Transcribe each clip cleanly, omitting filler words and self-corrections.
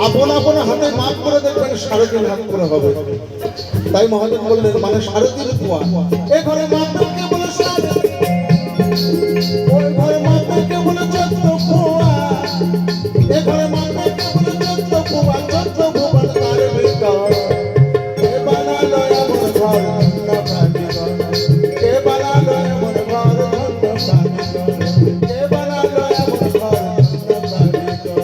আপন আপন হাতে মাপ করে দেখবেন 3.5 হাত করে হবে। তাই মহাদেব বললেন মানে 3.5 কুয়া। এ ঘরে মাপকে বলে সাড়ে, ওই ঘরে মাপকে বলে 14 কুয়া। এ ঘরে মাপকে বলে 14 কুয়া, 14 কুয়া তার ভিতর কে বানালো এমন ঘর ধন্য কারিগর, কে বানালো এমন ঘর ধন্য কারিগর, কে বানালো এমন ঘর ধন্য কারিগর।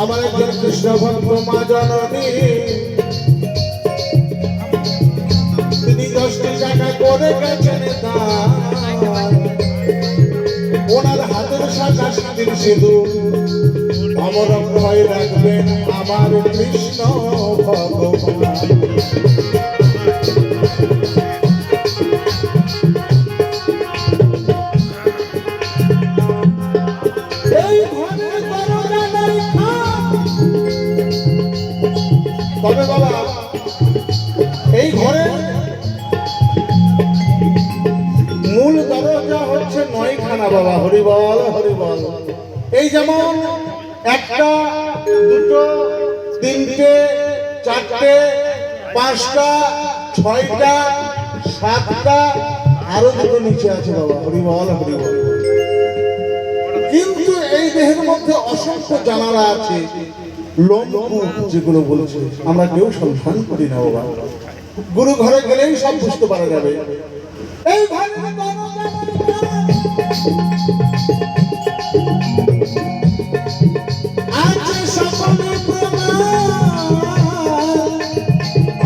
আমার একজন কৃষ্ণ ভক্ত মা জননী, তিনি 10টি টাকা করে গেছেন দান। ওনার হাতের শাখা সিঁদুর সিঁদুর অমর ভয় রাখবেন আমার কৃষ্ণ ভগবান। তবে বাবা এই ঘরের মূল দরজা হচ্ছে 9খানা বাবা। হরিবল হরিবল। এই যেমন 1টা 2টো 3টে 4টে 5টা 6টা 7টা আরো 2টো নিচে আছে বাবা। হরিবল হরিবল। কিন্তু এই দেহের মধ্যে অসংখ্য জানালা আছে, লোমকূপ যেগুলো বলছে আমরা কেউ সন্ধান করি না বাবা। গুরু ঘরে গেলেই সব বুঝতে পারা যাবে। এই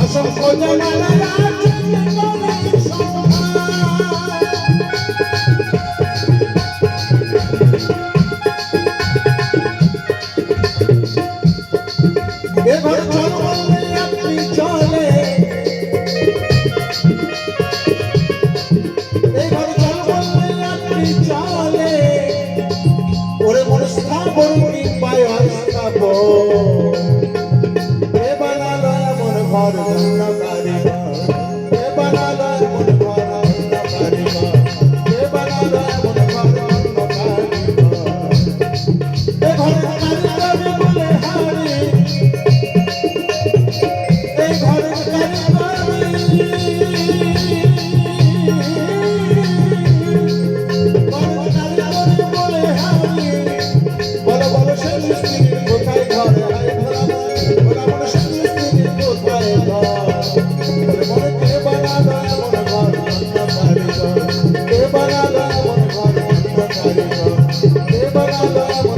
অসংখ্য জানালা কে বানালো